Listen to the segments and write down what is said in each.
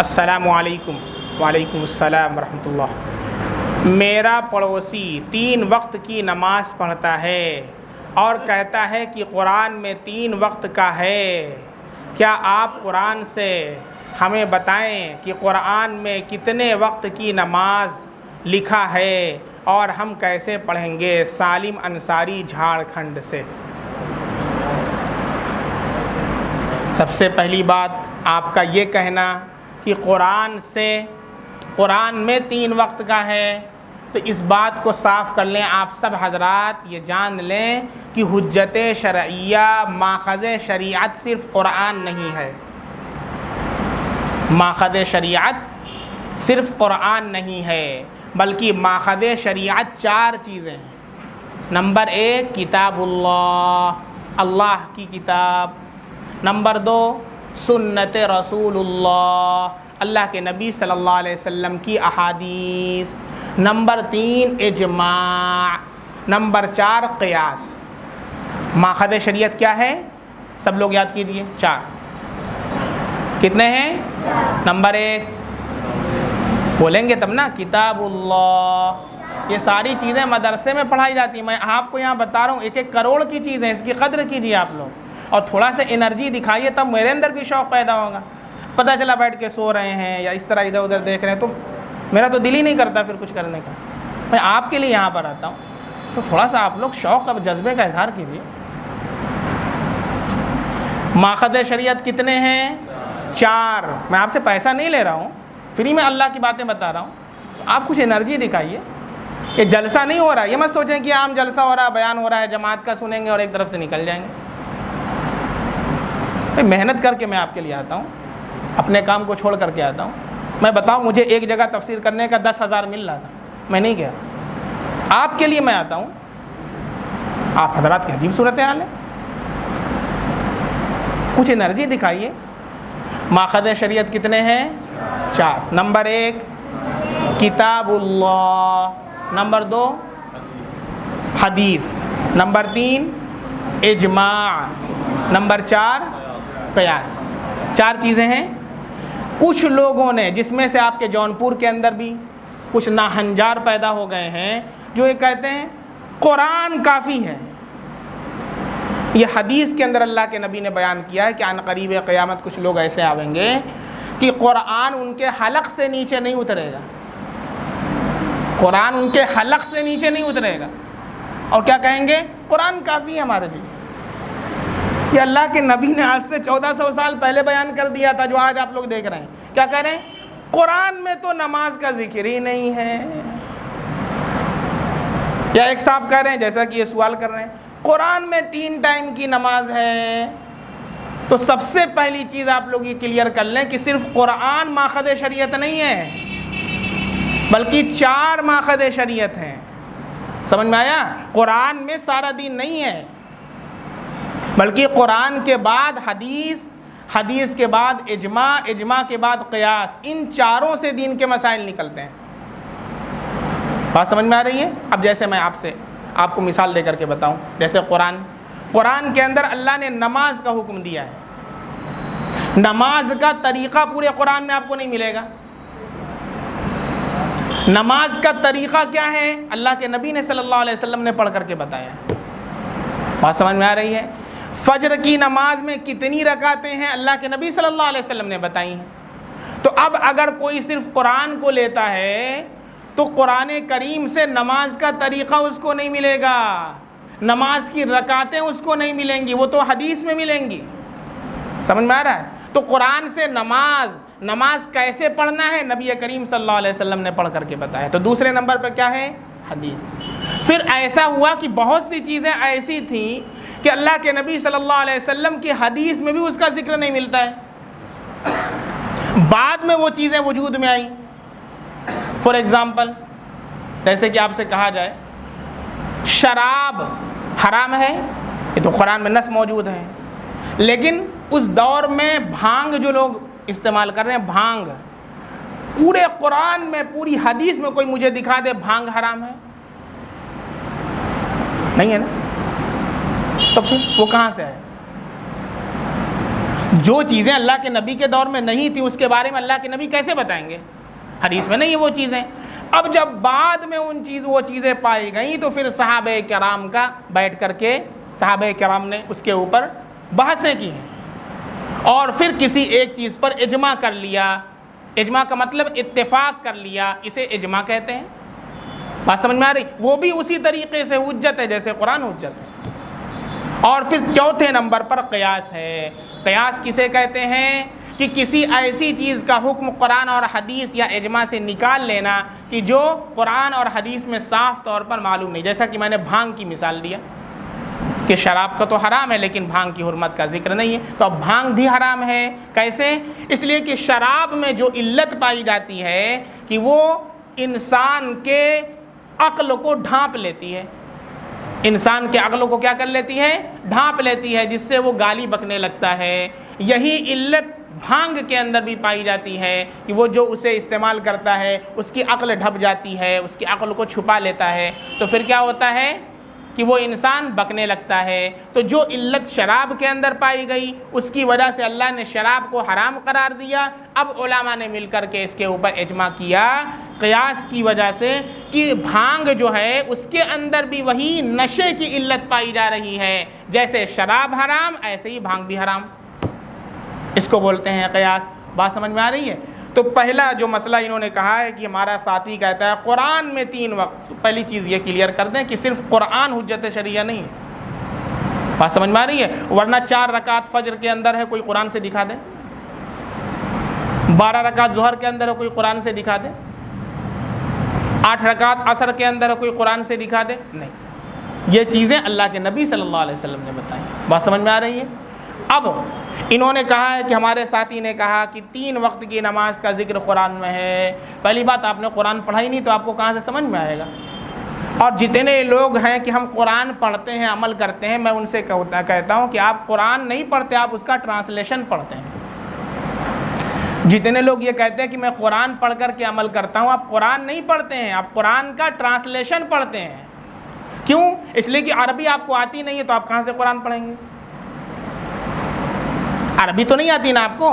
السلام علیکم۔ وعلیکم السلام ورحمۃ اللہ۔ میرا پڑوسی 3 وقت کی نماز پڑھتا ہے اور کہتا ہے کہ قرآن میں 3 وقت کا ہے، کیا آپ قرآن سے ہمیں بتائیں کہ قرآن میں کتنے وقت کی نماز لکھا ہے اور ہم کیسے پڑھیں گے؟ سالم انصاری جھارکھنڈ سے۔ سب سے پہلی بات آپ کا یہ کہنا کہ قرآن میں 3 وقت کا ہے، تو اس بات کو صاف کر لیں آپ سب حضرات، یہ جان لیں کہ حجت شرعیہ ماخذ شریعت صرف قرآن نہیں ہے، ماخذ شریعت صرف قرآن نہیں ہے، بلکہ ماخذ شریعت 4 چیزیں ہیں۔ نمبر 1 کتاب اللہ کی کتاب، نمبر 2 سنت رسول اللہ کے نبی صلی اللہ علیہ وسلم کی احادیث، نمبر 3 اجماع، نمبر 4 قیاس۔ ماخذ شریعت کیا ہے؟ سب لوگ یاد کیجئے، 4۔ کتنے ہیں؟ نمبر 1 بولیں گے تب نا، کتاب اللہ۔ یہ ساری چیزیں مدرسے میں پڑھائی جاتی ہیں، میں آپ کو یہاں بتا رہا ہوں، 1-1 کروڑ کی چیزیں، اس کی قدر کیجئے آپ لوگ، اور تھوڑا سا انرجی دکھائیے، تب میرے اندر بھی شوق پیدا ہوگا۔ پتہ چلا بیٹھ کے سو رہے ہیں یا اس طرح ادھر ادھر دیکھ رہے ہیں تو میرا تو دل ہی نہیں کرتا پھر کچھ کرنے کا۔ میں آپ کے لیے یہاں پر آتا ہوں، تو تھوڑا سا آپ لوگ شوق اور جذبے کا اظہار کیجیے۔ ماخذ شریعت کتنے ہیں؟ 4۔ میں آپ سے پیسہ نہیں لے رہا ہوں، فری میں اللہ کی باتیں بتا رہا ہوں، آپ کچھ انرجی دکھائیے۔ یہ جلسہ نہیں ہو رہا، یہ مت سوچیں کہ عام جلسہ ہو رہا ہے، بیان ہو رہا ہے، جماعت کا سنیں گے اور ایک طرف سے نکل جائیں گے۔ محنت کر کے میں آپ کے لیے آتا ہوں، اپنے کام کو چھوڑ کر کے آتا ہوں۔ میں بتاؤں، مجھے ایک جگہ تفسیر کرنے کا 10,000 مل رہا تھا، میں نہیں گیا، آپ کے لیے میں آتا ہوں۔ آپ حضرات کی عجیب صورتحال ہے، کچھ انرجی دکھائیے۔ ماخذ شریعت کتنے ہیں؟ 4۔ نمبر 1 کتاب اللہ، نمبر 2 حدیث، نمبر 3 اجماع، نمبر 4 قیاس۔ 4 چیزیں ہیں۔ کچھ لوگوں نے، جس میں سے آپ کے جونپور کے اندر بھی کچھ ناہنجار پیدا ہو گئے ہیں، جو یہ کہتے ہیں قرآن کافی ہے۔ یہ حدیث کے اندر اللہ کے نبی نے بیان کیا ہے کہ عن قریب قیامت کچھ لوگ ایسے آئیں گے کہ قرآن ان کے حلق سے نیچے نہیں اترے گا، قرآن ان کے حلق سے نیچے نہیں اترے گا، اور کیا کہیں گے؟ قرآن کافی ہے ہمارے لیے۔ یہ اللہ کے نبی نے آج سے 1400 سال پہلے بیان کر دیا تھا، جو آج آپ لوگ دیکھ رہے ہیں۔ کیا کہہ رہے ہیں؟ قرآن میں تو نماز کا ذکر ہی نہیں ہے۔ یا ایک صاحب کہہ رہے ہیں، جیسا کہ یہ سوال کر رہے ہیں، قرآن میں 3 ٹائم کی نماز ہے۔ تو سب سے پہلی چیز آپ لوگ یہ کلیئر کر لیں کہ صرف قرآن ماخذ شریعت نہیں ہے، بلکہ 4 ماخذ شریعت ہیں۔ سمجھ میں آیا؟ قرآن میں سارا دین نہیں ہے، بلکہ قرآن کے بعد حدیث، حدیث کے بعد اجماع، اجماع کے بعد قیاس، ان 4 سے دین کے مسائل نکلتے ہیں۔ بات سمجھ میں آ رہی ہے؟ اب جیسے میں آپ کو مثال دے کر کے بتاؤں، جیسے قرآن کے اندر اللہ نے نماز کا حکم دیا ہے، نماز کا طریقہ پورے قرآن میں آپ کو نہیں ملے گا۔ نماز کا طریقہ کیا ہے؟ اللہ کے نبی نے صلی اللہ علیہ وسلم نے پڑھ کر کے بتایا ہے۔ بات سمجھ میں آ رہی ہے؟ فجر کی نماز میں کتنی رکعتیں ہیں؟ اللہ کے نبی صلی اللہ علیہ وسلم نے بتائی ہیں۔ تو اب اگر کوئی صرف قرآن کو لیتا ہے تو قرآن کریم سے نماز کا طریقہ اس کو نہیں ملے گا، نماز کی رکعتیں اس کو نہیں ملیں گی، وہ تو حدیث میں ملیں گی۔ سمجھ میں آ رہا ہے؟ تو قرآن سے نماز کیسے پڑھنا ہے، نبی کریم صلی اللہ علیہ وسلم نے پڑھ کر کے بتایا۔ تو دوسرے نمبر پہ کیا ہے؟ حدیث۔ پھر ایسا ہوا کہ بہت سی چیزیں ایسی تھیں کہ اللہ کے نبی صلی اللہ علیہ وسلم کی حدیث میں بھی اس کا ذکر نہیں ملتا ہے، بعد میں وہ چیزیں وجود میں آئیں۔ فار ایگزامپل، جیسے کہ آپ سے کہا جائے شراب حرام ہے، یہ تو قرآن میں نص موجود ہے، لیکن اس دور میں بھانگ جو لوگ استعمال کر رہے ہیں، بھانگ، پورے قرآن میں، پوری حدیث میں کوئی مجھے دکھا دے بھانگ حرام ہے؟ نہیں ہے نا؟ تو پھر وہ کہاں سے ہے؟ جو چیزیں اللہ کے نبی کے دور میں نہیں تھیں اس کے بارے میں اللہ کے نبی کیسے بتائیں گے؟ حدیث میں نہیں ہے وہ چیزیں۔ اب جب بعد میں وہ چیزیں پائی گئیں تو پھر صحابہ کرام کا بیٹھ کر کے صحابہ کرام نے اس کے اوپر بحثیں کی ہیں اور پھر کسی ایک چیز پر اجماع کر لیا۔ اجماع کا مطلب اتفاق کر لیا، اسے اجماع کہتے ہیں۔ بات سمجھ میں آ رہی؟ وہ بھی اسی طریقے سے حجت ہے جیسے قرآن حجت ہے۔ اور پھر چوتھے نمبر پر قیاس ہے۔ قیاس کسے کہتے ہیں؟ کہ کسی ایسی چیز کا حکم قرآن اور حدیث یا اجماع سے نکال لینا کہ جو قرآن اور حدیث میں صاف طور پر معلوم نہیں، جیسا کہ میں نے بھانگ کی مثال دیا کہ شراب کا تو حرام ہے لیکن بھانگ کی حرمت کا ذکر نہیں ہے، تو اب بھانگ بھی حرام ہے۔ کیسے؟ اس لیے کہ شراب میں جو علت پائی جاتی ہے کہ وہ انسان کے عقل کو ڈھانپ لیتی ہے، انسان کے عقل کو کیا کر لیتی ہے؟ ڈھانپ لیتی ہے، جس سے وہ گالی بکنے لگتا ہے۔ یہی علت بھانگ کے اندر بھی پائی جاتی ہے کہ وہ جو اسے استعمال کرتا ہے اس کی عقل ڈھپ جاتی ہے، اس کی عقل کو چھپا لیتا ہے، تو پھر کیا ہوتا ہے کہ وہ انسان بکنے لگتا ہے۔ تو جو علت شراب کے اندر پائی گئی اس کی وجہ سے اللہ نے شراب کو حرام قرار دیا۔ اب علماء نے مل کر کے اس کے اوپر اجماع کیا قیاس کی وجہ سے کہ بھانگ جو ہے اس کے اندر بھی وہی نشے کی علت پائی جا رہی ہے، جیسے شراب حرام ایسے ہی بھانگ بھی حرام۔ اس کو بولتے ہیں قیاس۔ بات سمجھ میں آ رہی ہے؟ تو پہلا جو مسئلہ انہوں نے کہا ہے کہ ہمارا ساتھی کہتا ہے قرآن میں 3 وقت، پہلی چیز یہ کلیئر کر دیں کہ صرف قرآن حجت شرعیہ نہیں ہے۔ بات سمجھ میں آ رہی ہے؟ ورنہ 4 رکعت فجر کے اندر ہے، کوئی قرآن سے دکھا دے۔ 12 رکعت ظہر کے اندر ہے، کوئی قرآن سے دکھا دے۔ 8 رکعت عصر کے اندر ہے، کوئی قرآن سے دکھا دے۔ نہیں، یہ چیزیں اللہ کے نبی صلی اللہ علیہ وسلم نے بتائیں۔ بات سمجھ میں آ رہی ہے؟ اب انہوں نے کہا ہے کہ ہمارے ساتھی نے کہا کہ 3 وقت کی نماز کا ذکر قرآن میں ہے۔ پہلی بات، آپ نے قرآن پڑھا ہی نہیں تو آپ کو کہاں سے سمجھ میں آئے گا؟ اور جتنے لوگ ہیں کہ ہم قرآن پڑھتے ہیں، عمل کرتے ہیں، میں ان سے کہتا ہوں کہ آپ قرآن نہیں پڑھتے، آپ اس کا ٹرانسلیشن پڑھتے ہیں۔ جتنے لوگ یہ کہتے ہیں کہ میں قرآن پڑھ کر کے عمل کرتا ہوں، آپ قرآن نہیں پڑھتے ہیں، آپ قرآن کا ٹرانسلیشن پڑھتے ہیں۔ کیوں؟ اس لیے کہ عربی آپ کو آتی نہیں ہے تو آپ کہاں سے قرآن پڑھیں گے؟ عربی تو نہیں آتی نا آپ کو۔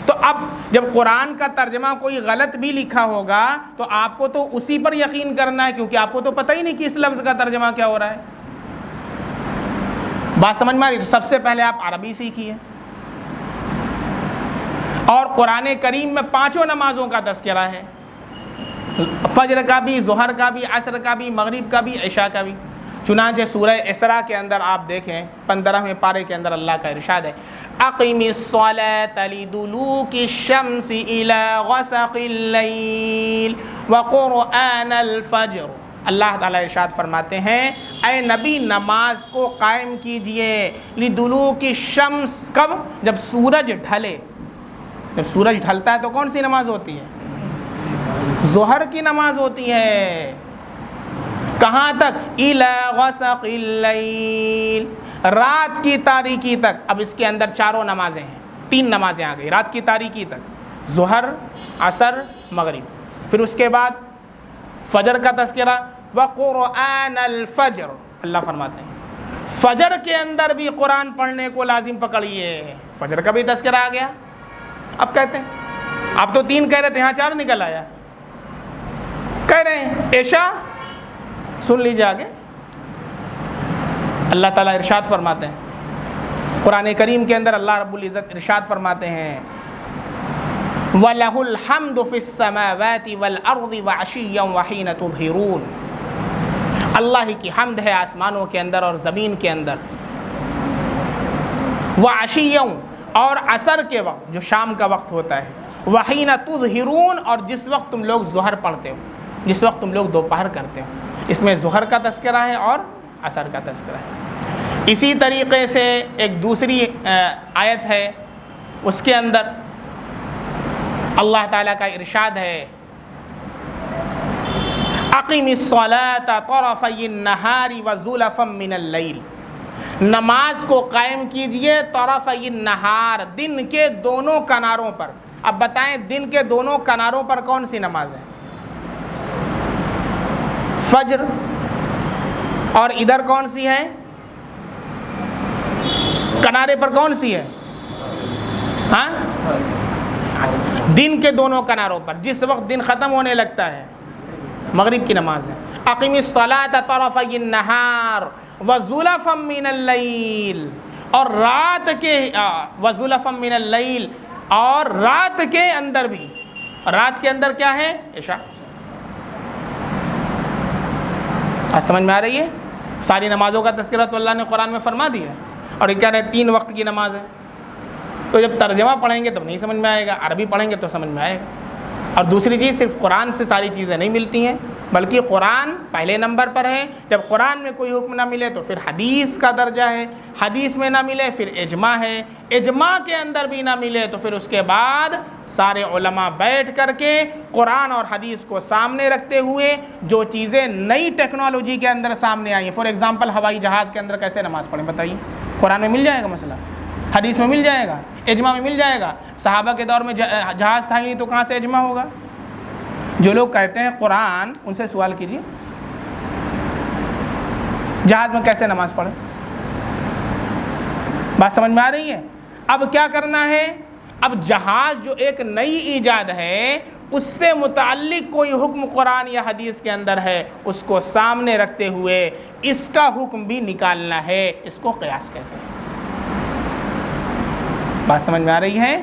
تو اب جب قرآن کا ترجمہ کوئی غلط بھی لکھا ہوگا تو آپ کو تو اسی پر یقین کرنا ہے، کیونکہ آپ کو تو پتہ ہی نہیں کہ اس لفظ کا ترجمہ کیا ہو رہا ہے۔ بات سمجھ میں آ رہی؟ تو سب سے پہلے آپ عربی سیکھیے۔ اور قرآن کریم میں 5 نمازوں کا تذکرہ ہے، فجر کا بھی، ظہر کا بھی، عصر کا بھی، مغرب کا بھی، عشاء کا بھی۔ چنانچہ سورہ اسراء کے اندر آپ دیکھیں 15ویں پارے کے اندر اللہ کا ارشاد ہے، اقم الصلاة لدلوک الشمس الى غسق اللیل وقرآن الفجر۔ اللہ تعالیٰ ارشاد فرماتے ہیں اے نبی نماز کو قائم کیجئے لدلوک الشمس، کب؟ جب سورج ڈھلے۔ جب سورج ڈھلتا ہے تو کون سی نماز ہوتی ہے؟ ظہر کی نماز ہوتی ہے۔ کہاں تک؟ الی غسق اللیل، رات کی تاریکی تک۔ اب اس کے اندر 4 نمازیں ہیں، 3 نمازیں آ گئی رات کی تاریکی تک، ظہر، عصر، مغرب۔ پھر اس کے بعد فجر کا تذکرہ، وقرآن الفجر۔ اللہ فرماتے ہیں فجر کے اندر بھی قرآن پڑھنے کو لازم پکڑیے۔ فجر کا بھی تذکرہ آ گیا۔ اب کہتے ہیں آپ تو 3 کہہ رہے تھے، یہاں 4 نکل آیا۔ کہہ رہے ہیں عشاء، سن لیجیے آگے اللہ تعالیٰ ارشاد فرماتے ہیں قرآن کریم کے اندر، اللہ رب العزت ارشاد فرماتے ہیں وَلَهُ الْحَمْدُ فِي السَّمَاوَاتِ وَالْأَرْضِ وَعَشِيًّا وَحِينَ تُظْهِرُونَ۔ اللہ ہی کی حمد ہے آسمانوں کے اندر اور زمین کے اندر۔ وَعَشِيًّا، اور عصر کے وقت جو شام کا وقت ہوتا ہے، وَحِينَ تُظْهِرُونَ، اور جس وقت تم لوگ ظہر پڑھتے ہو، جس وقت تم لوگ دوپہر کرتے ہو۔ اس میں ظہر کا تذکرہ ہے اور عصر کا تذکرہ ہے۔ اسی طریقے سے ایک دوسری آیت ہے، اس کے اندر اللہ تعالیٰ کا ارشاد ہے اقم الصلاة طرفی النہار وزلفا من اللیل، نماز کو قائم کیجئے طرفی النہار، دن کے دونوں کناروں پر۔ اب بتائیں دن کے دونوں کناروں پر کون سی نماز ہے؟ فجر، اور ادھر کون سی ہے؟ کنارے پر کون سی ہے؟ ہاں دن کے دونوں کناروں پر، جس وقت دن ختم ہونے لگتا ہے مغرب کی نماز ہے. اقم الصلاۃ طرفی النہار وزلفا من اللیل، اور رات کے وزلفا من اللیل، اور رات کے اندر بھی. رات کے اندر کیا ہے؟ عشاء. آج سمجھ میں آ رہی ہے؟ ساری نمازوں کا تذکرہ تو اللہ نے قرآن میں فرما دیا ہے، اور یہ کیا ہے 3 وقت کی نماز ہے. تو جب ترجمہ پڑھیں گے تب نہیں سمجھ میں آئے گا، عربی پڑھیں گے تو سمجھ میں آئے گا. اور دوسری چیز، صرف قرآن سے ساری چیزیں نہیں ملتی ہیں، بلکہ قرآن پہلے نمبر پر ہے. جب قرآن میں کوئی حکم نہ ملے تو پھر حدیث کا درجہ ہے، حدیث میں نہ ملے پھر اجماع ہے، اجماع کے اندر بھی نہ ملے تو پھر اس کے بعد سارے علماء بیٹھ کر کے قرآن اور حدیث کو سامنے رکھتے ہوئے جو چیزیں نئی ٹیکنالوجی کے اندر سامنے آئی ہیں. فار ایگزامپل ہوائی جہاز کے اندر کیسے نماز پڑھیں بتائیے؟ قرآن میں مل جائے گا مسئلہ، حدیث میں مل جائے گا، اجماع میں مل جائے گا. صحابہ کے دور میں جہاز تھا ہی نہیں تو کہاں سے اجماع ہوگا؟ جو لوگ کہتے ہیں قرآن، ان سے سوال کیجیے جہاز میں کیسے نماز پڑھیں؟ بات سمجھ میں آ رہی ہے؟ اب کیا کرنا ہے؟ اب جہاز جو ایک نئی ایجاد ہے، اس سے متعلق کوئی حکم قرآن یا حدیث کے اندر ہے، اس کو سامنے رکھتے ہوئے اس کا حکم بھی نکالنا ہے. اس کو قیاس کہتے ہیں. بات سمجھ میں آ رہی ہے؟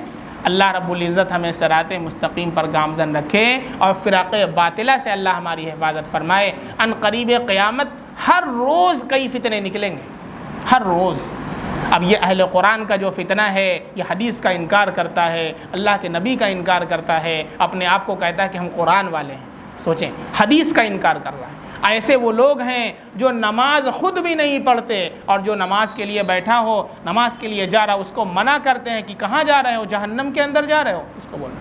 اللہ رب العزت ہمیں صراط مستقیم پر گامزن رکھے اور فرق باطلہ سے اللہ ہماری حفاظت فرمائے. ان قریب قیامت ہر روز کئی فتنے نکلیں گے، ہر روز. اب یہ اہل قرآن کا جو فتنہ ہے، یہ حدیث کا انکار کرتا ہے، اللہ کے نبی کا انکار کرتا ہے، اپنے آپ کو کہتا ہے کہ ہم قرآن والے ہیں. سوچیں، حدیث کا انکار کر رہا ہے. ایسے وہ لوگ ہیں جو نماز خود بھی نہیں پڑھتے، اور جو نماز کے لیے بیٹھا ہو، نماز کے لیے جا رہا، اس کو منع کرتے ہیں کہ کہاں جا رہے ہو؟ جہنم کے اندر جا رہے ہو. اس کو بولو.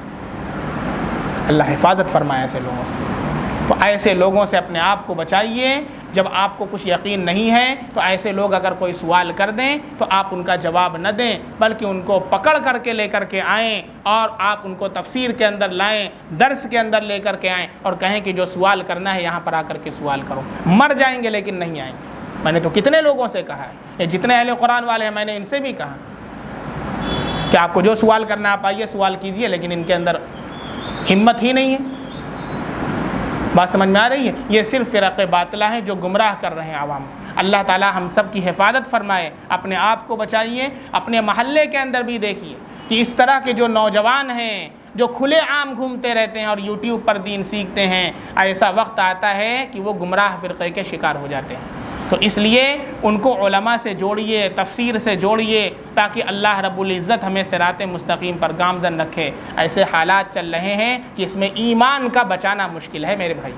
اللہ حفاظت فرمائے ایسے لوگوں سے. تو ایسے لوگوں سے اپنے آپ کو بچائیے. جب آپ کو کچھ یقین نہیں ہے تو ایسے لوگ اگر کوئی سوال کر دیں تو آپ ان کا جواب نہ دیں، بلکہ ان کو پکڑ کر کے لے کر کے آئیں اور آپ ان کو تفسیر کے اندر لائیں، درس کے اندر لے کر کے آئیں اور کہیں کہ جو سوال کرنا ہے یہاں پر آ کر کے سوال کرو. مر جائیں گے لیکن نہیں آئیں گے. میں نے تو کتنے لوگوں سے کہا ہے، یہ جتنے اہل قرآن والے ہیں میں نے ان سے بھی کہا کہ آپ کو جو سوال کرنا آپ آئیے سوال کیجئے، لیکن ان کے اندر ہمت ہی نہیں ہے. بات سمجھ میں آ رہی ہے؟ یہ صرف فرق باطلہ ہیں جو گمراہ کر رہے ہیں عوام. اللہ تعالی ہم سب کی حفاظت فرمائے. اپنے آپ کو بچائیے. اپنے محلے کے اندر بھی دیکھیے کہ اس طرح کے جو نوجوان ہیں جو کھلے عام گھومتے رہتے ہیں اور یوٹیوب پر دین سیکھتے ہیں، ایسا وقت آتا ہے کہ وہ گمراہ فرقے کے شکار ہو جاتے ہیں. تو اس لیے ان کو علماء سے جوڑیے، تفسیر سے جوڑیے، تاکہ اللہ رب العزت ہمیں صراط مستقیم پر گامزن رکھے. ایسے حالات چل رہے ہیں کہ اس میں ایمان کا بچانا مشکل ہے میرے بھائی.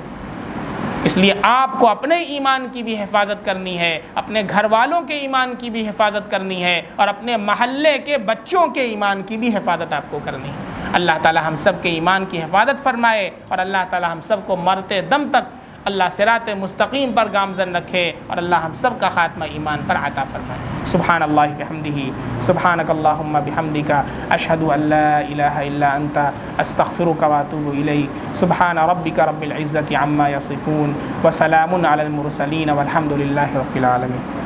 اس لیے آپ کو اپنے ایمان کی بھی حفاظت کرنی ہے، اپنے گھر والوں کے ایمان کی بھی حفاظت کرنی ہے، اور اپنے محلے کے بچوں کے ایمان کی بھی حفاظت آپ کو کرنی ہے. اللہ تعالی ہم سب کے ایمان کی حفاظت فرمائے، اور اللہ تعالی ہم سب کو مرتے دم تک اللہ صراط مستقیم پر گامزن رکھے، اور اللہ ہم سب کا خاتمہ ایمان پر عطا فرمائے. سبحان اللہ بحمدہ، سبحانک اللہم بحمدک، اشہد ان لا الہ الا انت، استغفرک واتوب الیک. سبحان ربک رب العزت عما یصفون، وسلام علی المرسلین، والحمد للہ رب العالمین.